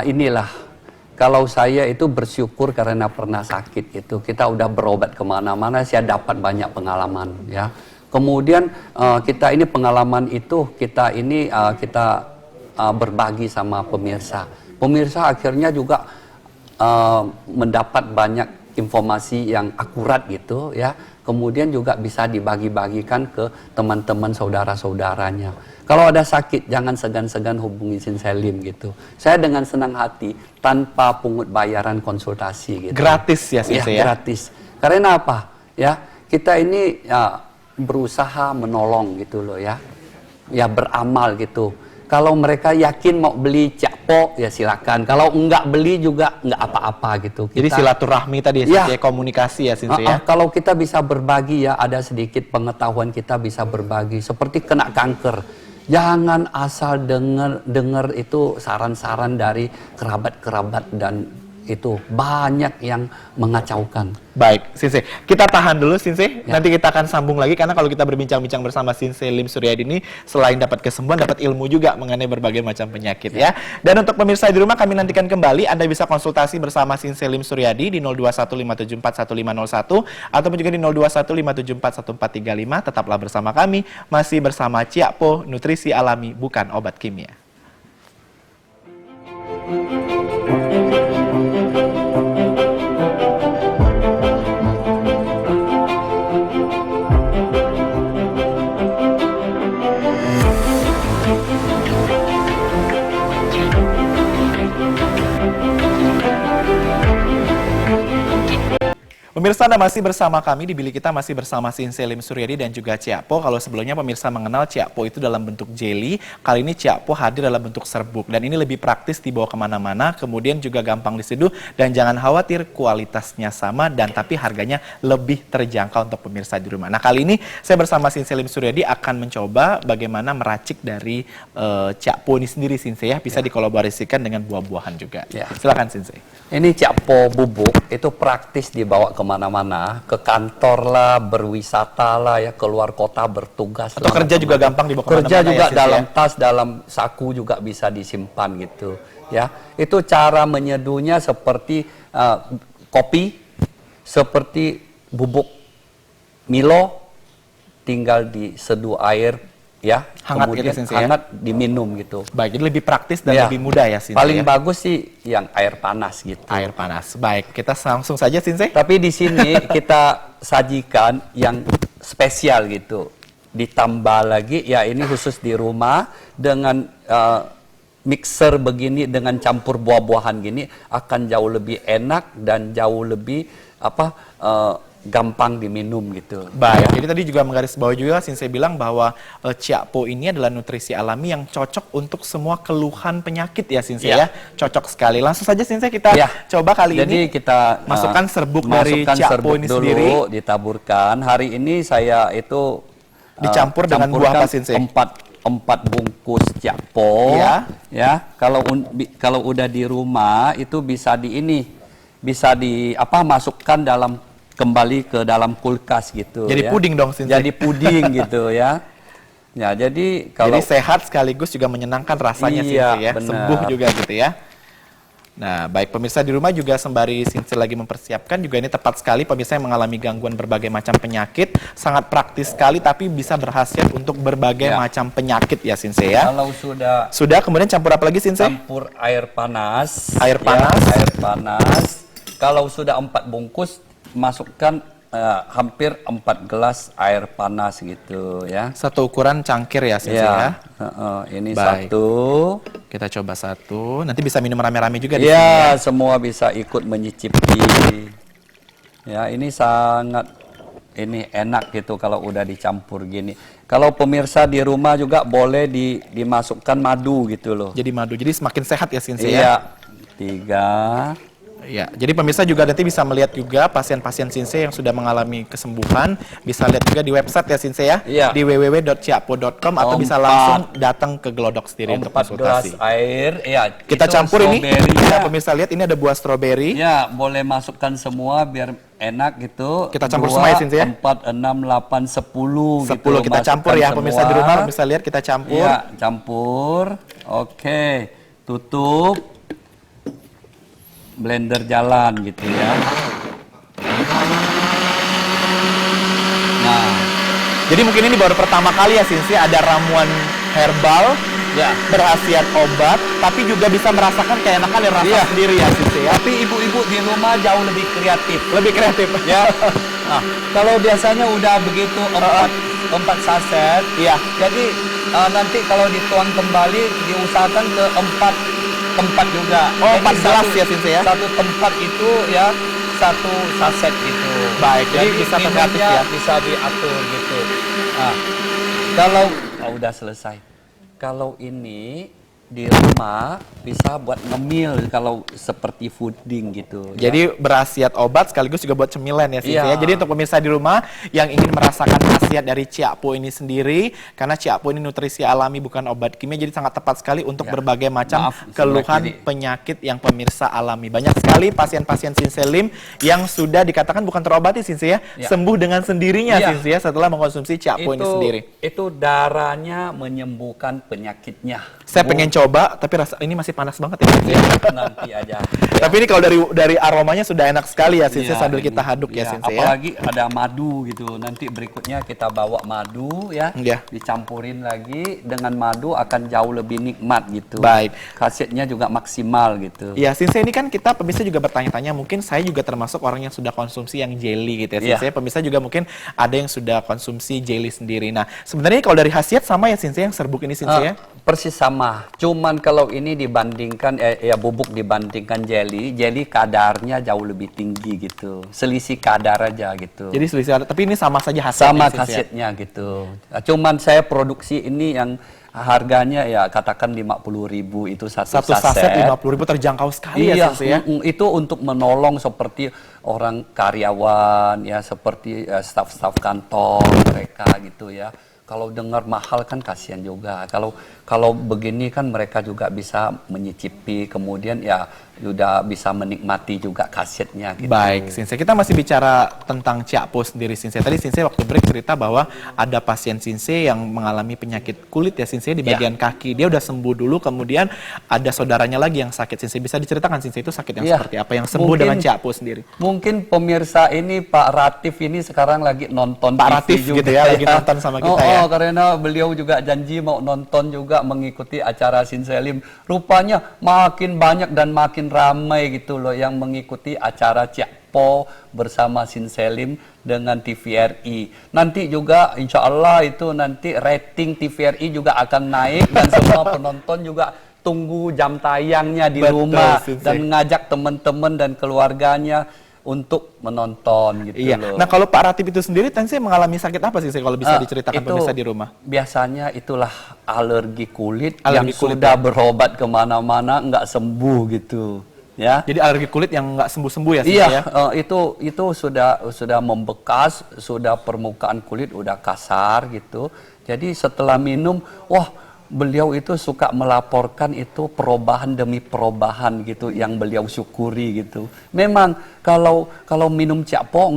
Inilah. Kalau saya itu bersyukur karena pernah sakit itu, kita udah berobat kemana-mana, saya dapat banyak pengalaman ya. Kemudian kita ini pengalaman itu kita berbagi sama pemirsa. Pemirsa akhirnya juga mendapat banyak informasi yang akurat gitu ya. Kemudian juga bisa dibagi-bagikan ke teman-teman saudara-saudaranya. Kalau ada sakit, jangan segan-segan hubungi Sinse Lim gitu. Saya dengan senang hati, tanpa pungut bayaran konsultasi gitu. Gratis ya Sinse ya? Gratis. Karena apa? Ya, kita ini berusaha menolong gitu loh ya. Ya beramal gitu. Kalau mereka yakin mau beli Ciak kepo ya silakan. Kalau enggak beli juga enggak apa-apa gitu. Jadi silaturahmi tadi ya, komunikasi ya Sensei ya. Kalau kita bisa berbagi ya, ada sedikit pengetahuan kita bisa berbagi. Seperti kena kanker, jangan asal dengar itu saran-saran dari kerabat-kerabat dan itu banyak yang mengacaukan. Baik, Sensei. Kita tahan dulu, Sensei. Nanti kita akan sambung lagi karena kalau kita berbincang-bincang bersama Sensei Lim Suryadi ini, selain dapat kesembuhan, dapat ilmu juga mengenai berbagai macam penyakit ya. Dan untuk pemirsa di rumah, kami nantikan kembali. Anda bisa konsultasi bersama Sensei Lim Suryadi di 0215741501 ataupun juga di 0215741435. Tetaplah bersama kami, masih bersama Ciakpo, nutrisi alami bukan obat kimia. Pemirsa, Anda masih bersama kami, di bilik kita masih bersama Sensei Lim Suryadi dan juga Ciakpo. Kalau sebelumnya pemirsa mengenal Ciakpo itu dalam bentuk jelly, kali ini Ciakpo hadir dalam bentuk serbuk. Dan ini lebih praktis dibawa kemana-mana, kemudian juga gampang diseduh, dan jangan khawatir kualitasnya sama, dan tapi harganya lebih terjangkau untuk pemirsa di rumah. Nah, kali ini saya bersama Sensei Lim Suryadi akan mencoba bagaimana meracik dari Ciakpo ini sendiri, Sensei ya. Bisa dikolaborasikan dengan buah-buahan juga. Silakan Sensei. Ini Ciakpo bubuk, itu praktis dibawa kemana-mana, ke kantor lah, berwisata lah ya, keluar kota bertugas. Atau kerja juga gampang dibawa kemana-mana. Kerja juga ya, dalam tas, dalam saku juga bisa disimpan gitu. Ya, itu cara menyeduhnya seperti kopi, seperti bubuk Milo, tinggal diseduh air. Ya, hangat kemudian gitu, hangat diminum gitu. Baik, jadi lebih praktis dan lebih mudah ya, Sensei. Paling bagus sih yang air panas gitu. Air panas. Baik, kita langsung saja, Sensei. Tapi di sini kita sajikan yang spesial gitu. Ditambah lagi, ya ini khusus di rumah dengan mixer begini dengan campur buah-buahan gini akan jauh lebih enak dan jauh lebih gampang diminum gitu. Baik, jadi tadi juga menggarisbawahi juga Sensei bilang bahwa Ciakpo ini adalah nutrisi alami yang cocok untuk semua keluhan penyakit ya Sensei ya. Cocok sekali. Langsung saja Sensei kita coba kali ini. Jadi kita masukkan serbuk dari Ciakpo ini dulu, sendiri. Ditaburkan. Hari ini saya itu dicampur dengan buah apa Sensei? 4 bungkus Ciakpo. Ya. Kalau udah di rumah itu bisa masukkan kembali ke dalam kulkas gitu. Jadi puding dong Sensei. Jadi puding gitu ya. Ya, jadi sehat sekaligus juga menyenangkan rasanya Sensei ya. Bener. Sembuh juga gitu ya. Nah, baik pemirsa di rumah juga sembari Sensei lagi mempersiapkan juga ini tepat sekali pemirsa yang mengalami gangguan berbagai macam penyakit, sangat praktis sekali tapi bisa berkhasiat untuk berbagai macam penyakit ya Sensei ya. Kalau sudah kemudian campur apa lagi Sensei? Campur air panas. Air panas. Air panas. Kalau sudah 4 bungkus masukkan hampir 4 gelas air panas gitu ya. Satu ukuran cangkir ya Sensei ya. Ini baik. 1. Kita coba 1. Nanti bisa minum rame-rame juga di sini ya. Semua bisa ikut menyicipi. Ya, ini sangat enak gitu kalau udah dicampur gini. Kalau pemirsa di rumah juga boleh dimasukkan madu gitu loh. Jadi madu. Jadi semakin sehat ya Sensei ya. 3. Ya, jadi pemirsa juga nanti bisa melihat juga pasien-pasien Sensei yang sudah mengalami kesembuhan, bisa lihat juga di website ya Sensei ya, di www.ciakpo.com atau bisa langsung datang ke Glodok sendiri untuk konsultasi. 4 gelas air, kita campur ini. Ya, pemirsa lihat ini ada buah stroberi. Ya, boleh masukkan semua biar enak gitu. Kita campur semua ya Sensei ya. 4, 6, 8, 10 gitu. Kita campur ya pemirsa di rumah, pemirsa lihat kita campur. Ya, campur. Oke, tutup. Blender jalan gitu ya. Nah, jadi mungkin ini baru pertama kali ya Sensei ada ramuan herbal berkhasiat obat, tapi juga bisa merasakan keenakan dan rasa sendiri ya Sensei ya. Tapi ibu-ibu di rumah jauh lebih kreatif. Ya. Nah, kalau biasanya udah begitu 4 saset, jadi nanti kalau dituang kembali diusahakan ke 4 tempat juga. 4 gelas ya Sensei ya. Satu tempat itu ya 1 saset gitu. Baik, jadi bisa tergantung ya. Bisa diatur gitu. Nah, kalau udah selesai. Kalau ini di rumah bisa buat ngemil kalau seperti fooding gitu. Jadi berkhasiat obat sekaligus juga buat cemilan ya Sinse ya. Iya. Jadi untuk pemirsa di rumah yang ingin merasakan khasiat dari Ciakpo ini sendiri, karena Ciakpo ini nutrisi alami bukan obat kimia, jadi sangat tepat sekali untuk berbagai macam keluhan penyakit yang pemirsa alami. Banyak sekali pasien-pasien Sinse Lim yang sudah dikatakan bukan terobati Sinse ya, sembuh dengan sendirinya Sinse ya setelah mengkonsumsi Ciakpo ini sendiri. Itu darahnya menyembuhkan penyakitnya. Saya pengen coba, tapi rasa ini masih panas banget ya Sinse. Nanti aja. Tapi ini kalau dari aromanya sudah enak sekali ya Sinse sambil kita aduk ya Sinse ya. Apalagi ada madu gitu. Nanti berikutnya kita bawa madu ya. Dicampurin lagi dengan madu akan jauh lebih nikmat gitu. Baik. Khasiatnya juga maksimal gitu. Ya Sinse ini kan kita pemirsa juga bertanya-tanya, mungkin saya juga termasuk orang yang sudah konsumsi yang jelly gitu ya Sinse. Pemirsa juga mungkin ada yang sudah konsumsi jelly sendiri. Nah sebenarnya kalau dari khasiat sama ya Sinse yang serbuk ini Sinse ya? Persis sama. Cuman kalau ini dibandingkan bubuk dibandingkan jelly kadarnya jauh lebih tinggi gitu. Selisih kadar aja gitu. Jadi selisih kadar, tapi ini sama saja hasilnya. Sama khasiatnya gitu. Cuman saya produksi ini yang harganya ya katakan 50.000 itu satu saset. 50.000 terjangkau sekali ya Sinse ya. Itu untuk menolong seperti orang karyawan ya, seperti staf-staf kantor mereka gitu ya. Kalau dengar mahal kan kasihan juga. Kalau begini kan mereka juga bisa menyicipi, kemudian ya sudah bisa menikmati juga khasiatnya gitu. Baik, Sinse. Kita masih bicara tentang Ciakpo sendiri, Sinse. Tadi Sinse waktu break cerita bahwa ada pasien Sinse yang mengalami penyakit kulit ya, Sinse, di bagian kaki. Dia udah sembuh dulu, kemudian ada saudaranya lagi yang sakit. Sinse, bisa diceritakan Sinse itu sakit yang seperti apa yang sembuh dengan Ciakpo sendiri? Mungkin pemirsa ini Pak Ratif ini sekarang lagi nonton Pak TV Ratif juga, gitu ya, lagi nonton sama kita ya. Karena beliau juga janji mau nonton juga mengikuti acara Sinse Lim. Rupanya makin banyak dan makin ramai gitu loh yang mengikuti acara Ciakpo bersama Sinse Lim dengan TVRI. Nanti juga insya Allah itu nanti rating TVRI juga akan naik dan semua penonton juga tunggu jam tayangnya di rumah dan ngajak teman-teman dan keluarganya untuk menonton gitu loh. Nah kalau Pak Ratib itu sendiri tadi saya mengalami sakit apa sih kalau bisa diceritakan pemirsa di rumah? Biasanya itulah alergi kulit yang sudah berobat kemana-mana nggak sembuh gitu. Ya. Jadi alergi kulit yang nggak sembuh-sembuh ya? Iya, itu sudah membekas, sudah permukaan kulit udah kasar gitu. Jadi setelah minum, beliau itu suka melaporkan itu perubahan demi perubahan gitu yang beliau syukuri gitu. Memang kalau minum Ciakpo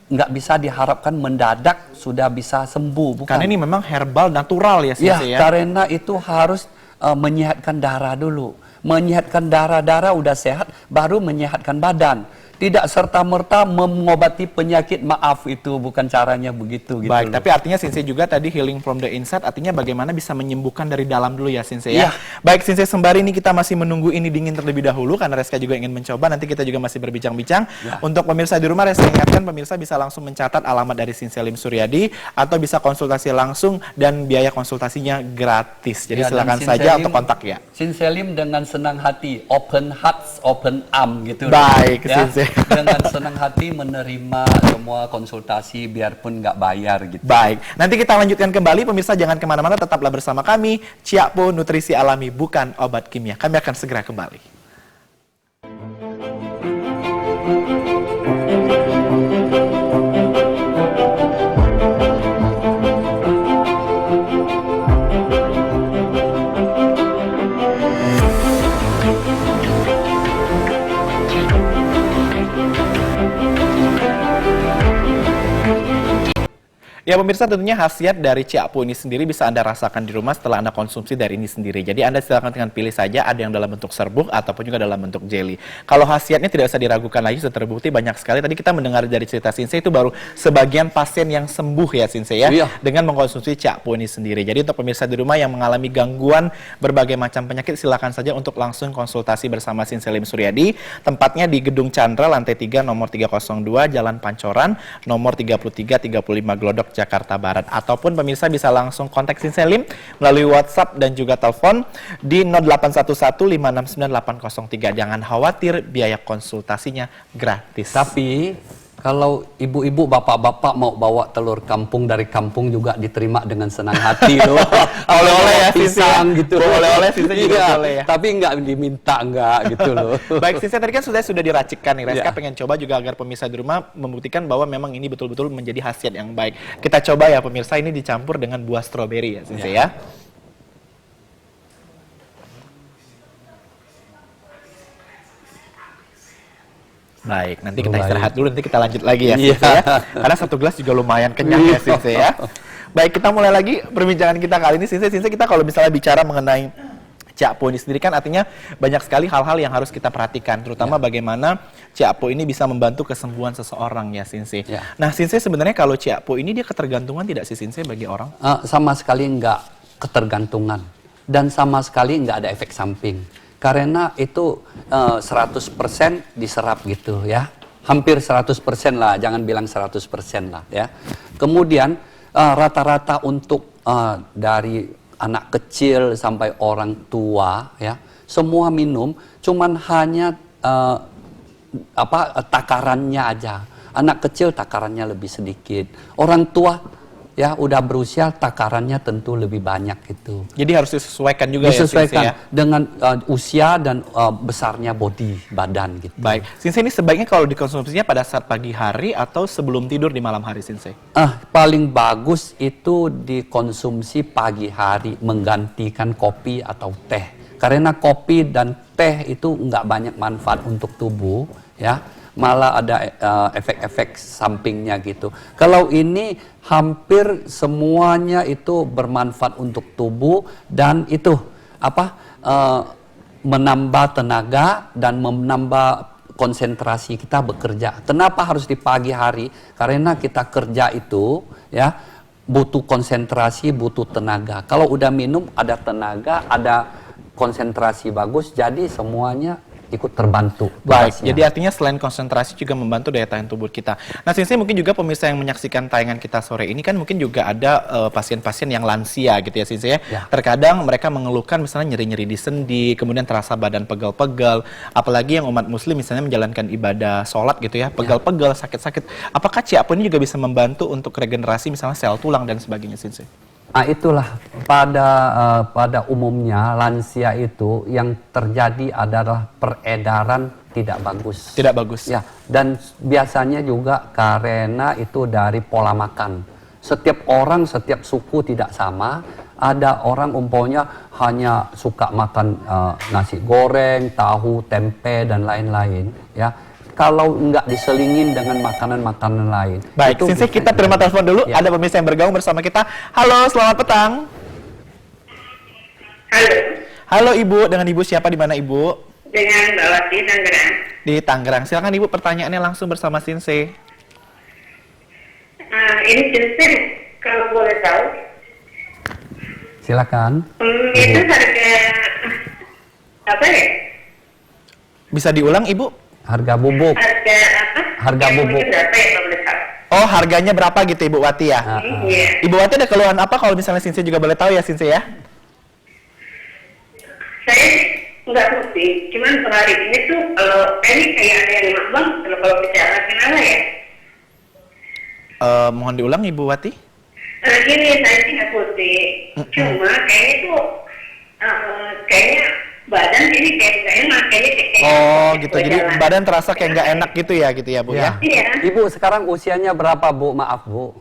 nggak bisa diharapkan mendadak sudah bisa sembuh, bukan? Karena ini memang herbal natural ya, Sinse ya. Karena itu harus menyehatkan darah dulu. Menyehatkan darah udah sehat, baru menyehatkan badan. Tidak serta-merta mengobati penyakit, maaf itu bukan caranya begitu gitu. Baik, tapi artinya Sinse juga tadi healing from the inside, artinya bagaimana bisa menyembuhkan dari dalam dulu ya Sinse ya. Baik Sinse, sembari ini kita masih menunggu ini dingin terlebih dahulu karena Reska juga ingin mencoba, nanti kita juga masih berbincang-bincang. Untuk pemirsa di rumah, Reska ingatkan pemirsa bisa langsung mencatat alamat dari Sinse Lim Suryadi atau bisa konsultasi langsung dan biaya konsultasinya gratis. Jadi silakan saja untuk kontak ya. Sinse Lim dengan senang hati, open hearts, open arm gitu. Baik Sinse. Dengan senang hati menerima semua konsultasi biarpun nggak bayar gitu. Baik, nanti kita lanjutkan kembali pemirsa, jangan kemana-mana, tetaplah bersama kami. Ciakpo, nutrisi alami bukan obat kimia. Kami akan segera kembali. Ya pemirsa, tentunya khasiat dari Ciakpo ini sendiri bisa Anda rasakan di rumah setelah Anda konsumsi dari ini sendiri. Jadi Anda silakan dengan pilih saja, ada yang dalam bentuk serbuk ataupun juga dalam bentuk jelly. Kalau khasiatnya tidak usah diragukan lagi, sudah terbukti banyak sekali. Tadi kita mendengar dari cerita Sinse itu baru sebagian pasien yang sembuh ya Sinse ya, dengan mengkonsumsi Ciakpo ini sendiri. Jadi untuk pemirsa di rumah yang mengalami gangguan berbagai macam penyakit, silakan saja untuk langsung konsultasi bersama Sinse Lim Suryadi. Tempatnya di Gedung Chandra, lantai 3, nomor 302, Jalan Pancoran, nomor 3335 Glodok, Jakarta Barat. Ataupun pemirsa bisa langsung kontak Sinse Lim melalui WhatsApp dan juga telepon di 0811569803. Jangan khawatir, biaya konsultasinya gratis. Tapi Kalau ibu-ibu, bapak-bapak mau bawa telur kampung dari kampung juga diterima dengan senang hati loh. Oleh-oleh ya, pisang gitu. Oleh-oleh Sinse juga boleh ya. Tapi nggak diminta gitu loh. Baik, Sinse tadi kan sudah diracikkan nih. Reska pengen coba juga agar pemirsa di rumah membuktikan bahwa memang ini betul-betul menjadi khasiat yang baik. Kita coba ya pemirsa, ini dicampur dengan buah stroberi ya Sinse ya. Baik, nanti kita istirahat dulu, nanti kita lanjut lagi ya Sinse ya. Karena 1 gelas juga lumayan kenyang ya Sinse ya. Baik, kita mulai lagi perbincangan kita kali ini Sinse. Kita kalau misalnya bicara mengenai Ciakpo ini sendiri kan artinya banyak sekali hal-hal yang harus kita perhatikan, terutama bagaimana Ciakpo ini bisa membantu kesembuhan seseorang ya Sinse. Nah Sinse, sebenarnya kalau Ciakpo ini dia ketergantungan tidak sih Sinse bagi orang? Sama sekali nggak ketergantungan dan sama sekali nggak ada efek samping. Karena itu 100% diserap gitu ya. Hampir 100% lah, jangan bilang 100% lah ya. Kemudian rata-rata untuk dari anak kecil sampai orang tua ya, semua minum, cuman hanya takarannya aja. Anak kecil takarannya lebih sedikit. Orang tua ya udah berusia takarannya tentu lebih banyak gitu. Jadi harus disesuaikan juga disesuaikan ya Sinse ya. Dengan usia dan besarnya badan gitu. Baik, Sinse ini sebaiknya kalau dikonsumsinya pada saat pagi hari atau sebelum tidur di malam hari Sinse? Paling bagus itu dikonsumsi pagi hari menggantikan kopi atau teh. Karena kopi dan teh itu nggak banyak manfaat untuk tubuh ya. Malah ada efek-efek sampingnya gitu. Kalau ini hampir semuanya itu bermanfaat untuk tubuh dan itu menambah tenaga dan menambah konsentrasi kita bekerja. Kenapa harus di pagi hari? Karena kita kerja itu ya butuh konsentrasi, butuh tenaga. Kalau udah minum ada tenaga, ada konsentrasi bagus, jadi semuanya ikut terbantu. Baik, jadi artinya selain konsentrasi juga membantu daya tahan tubuh kita. Nah, Sinse mungkin juga pemirsa yang menyaksikan tayangan kita sore ini kan mungkin juga ada pasien-pasien yang lansia gitu ya Sinse ya. Terkadang mereka mengeluhkan misalnya nyeri-nyeri di sendi, kemudian terasa badan pegal-pegal, apalagi yang umat muslim misalnya menjalankan ibadah sholat gitu ya, pegal-pegal, sakit-sakit. Apakah Ciakpo ini juga bisa membantu untuk regenerasi misalnya sel tulang dan sebagainya Sinse? Itulah pada umumnya lansia itu yang terjadi adalah peredaran tidak bagus. Tidak bagus. Ya, dan biasanya juga karena itu dari pola makan. Setiap orang, setiap suku tidak sama. Ada orang umpamanya hanya suka makan nasi goreng, tahu, tempe dan lain-lain. Ya. Kalau nggak diselingin dengan makanan-makanan lain. Baik, Sinse kita terima telepon dulu. Ya. Ada pemirsa yang bergabung bersama kita. Halo, selamat petang. Halo. Halo Ibu, dengan Ibu siapa, di mana Ibu? Dengan Mbak Wati, Tangerang. Di Tangerang. Silakan Ibu, pertanyaannya langsung bersama Sinse. Ini Sinse, kalau boleh tahu. Silakan. Itu harga apa ya? Bisa diulang Ibu? Harga bubuk. Harga apa? Harga bubuk. Berapa ya kalau boleh tahu? Oh, harganya berapa gitu Ibu Wati ya? Iya. Ibu Wati ada keluhan apa kalau misalnya Sinse juga boleh tahu ya Sinse ya? Saya nggak ngerti, cuman per hari ini tuh kalau ini kayak ada yang mabang, kalau bicara kenapa ya? Mohon diulang Ibu Wati. Gini, saya sih nggak putih, cuma kayaknya tuh kayaknya badan ini kayak nggak enak, kayaknya gitu. Jadi badan terasa kayak nggak enak gitu ya Bu ya? Iya. Ibu sekarang usianya berapa Bu? Maaf Bu.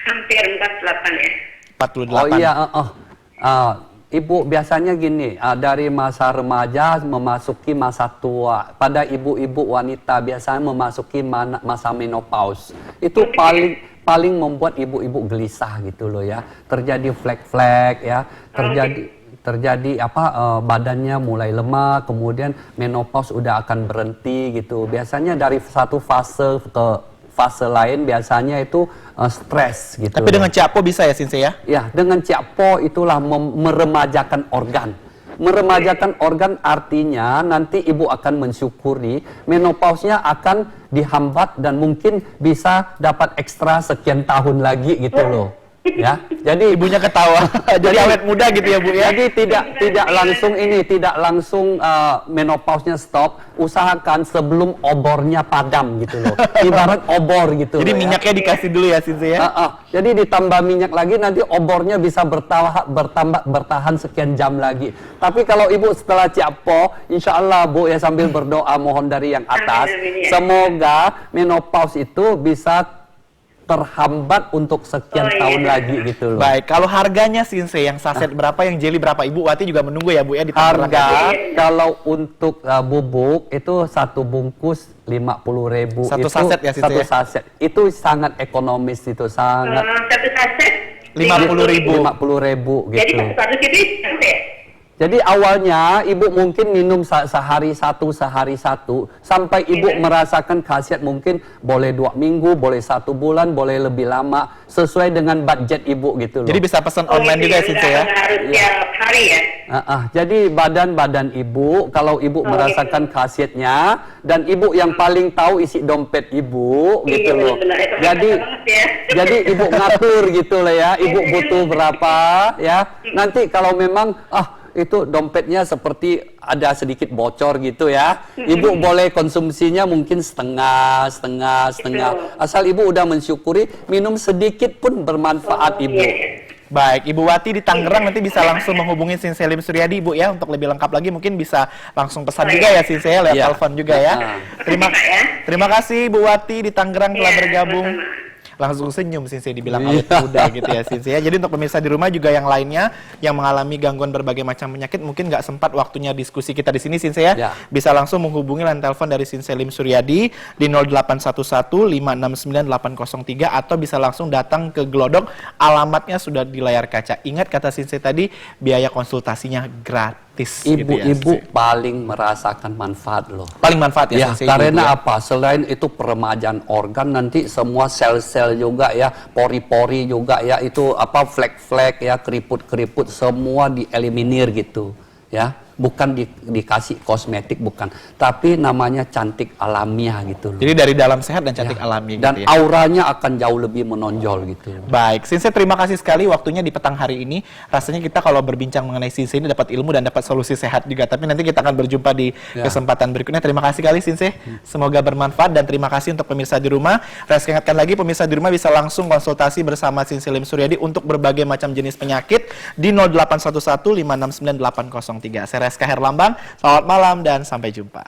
Hampir 48 ya. 48. Oh iya, Ibu biasanya gini, dari masa remaja memasuki masa tua. Pada ibu-ibu wanita biasanya memasuki masa menopause. Itu paling membuat ibu-ibu gelisah gitu loh ya. Terjadi flek-flek ya, terjadi badannya mulai lemah, kemudian menopause udah akan berhenti gitu. Biasanya dari satu fase ke fase lain biasanya itu stres gitu. Tapi dengan Ciakpo bisa ya Sinse ya? Ya, dengan Ciakpo itulah meremajakan organ. Meremajakan organ artinya nanti ibu akan mensyukuri menopause-nya akan dihambat dan mungkin bisa dapat ekstra sekian tahun lagi gitu loh. Ya, jadi Ibunya ketawa. Jadi awet muda gitu ya, Bu ya. Jadi tidak langsung menopause-nya stop. Usahakan sebelum obornya padam gitu loh. Ibarat obor gitu. Jadi loh, minyaknya dikasih dulu ya, Sinse ya. Jadi ditambah minyak lagi, nanti obornya bisa bertahan sekian jam lagi. Tapi kalau ibu setelah ciapo, insya Allah Bu ya, sambil berdoa mohon dari yang atas, semoga menopause itu bisa terhambat untuk sekian tahun lagi gitu loh. Baik, kalau harganya Sinse yang saset berapa, yang jelly berapa? Ibu Wati juga menunggu ya Bu ya di Tangerang. Harga kalau untuk bubuk itu satu bungkus 50.000. Satu saset ya, Sinse? Satu saset. Itu sangat ekonomis, itu sangat. Satu saset 50.000. 50.000 gitu. Jadi satu CD sampai. Jadi awalnya ibu mungkin minum sehari satu sampai ibu merasakan khasiat, mungkin boleh 2 minggu, boleh 1 bulan, boleh lebih lama sesuai dengan budget ibu gitu loh. Jadi bisa pesan online juga ya, Sinse ya? Harus tiap hari ya. Jadi badan ibu, kalau ibu merasakan khasiatnya, dan ibu yang paling tahu isi dompet ibu gitu loh. Jadi ibu ngatur gitu lah ya, ibu butuh berapa ya. Nanti kalau memang itu dompetnya seperti ada sedikit bocor gitu ya, ibu boleh konsumsinya mungkin setengah. Asal ibu udah mensyukuri, minum sedikit pun bermanfaat ibu. Baik, Ibu Wati di Tangerang nanti bisa langsung menghubungi Sinse Lim Suryadi, Ibu ya, untuk lebih lengkap lagi mungkin bisa langsung pesan juga ya Sinse ya, lewat telepon juga ya. Terima kasih Ibu Wati di Tangerang telah bergabung. Langsung senyum Sinse, dibilang awet muda gitu ya Sinse ya. Jadi untuk pemirsa di rumah juga yang lainnya yang mengalami gangguan berbagai macam penyakit, mungkin nggak sempat waktunya diskusi kita di sini Sinse ya, bisa langsung menghubungi line telepon dari Sinse Lim Suryadi di 0811569803 atau bisa langsung datang ke Glodok, alamatnya sudah di layar kaca. Ingat kata Sinse tadi, biaya konsultasinya gratis. Ibu-ibu paling merasakan manfaat loh. Paling manfaat ya, karena apa? Selain itu peremajaan organ, nanti semua sel-sel juga ya, pori-pori juga ya, itu apa, flek-flek ya, keriput-keriput semua dieliminir gitu ya. Bukan dikasih kosmetik, bukan, tapi namanya cantik alamiah gitu loh. Jadi dari dalam sehat dan cantik alami dan gitu ya. Auranya akan jauh lebih menonjol gitu. Baik, Sinse terima kasih sekali waktunya di petang hari ini. Rasanya kita kalau berbincang mengenai Sinse ini dapat ilmu dan dapat solusi sehat juga. Tapi nanti kita akan berjumpa di kesempatan berikutnya. Terima kasih kali Sinse. Semoga bermanfaat dan terima kasih untuk pemirsa di rumah. Saya ingatkan lagi, pemirsa di rumah bisa langsung konsultasi bersama Sinse Lim Suryadi untuk berbagai macam jenis penyakit di 0811569803. Saya Reska Herlambang, selamat malam dan sampai jumpa.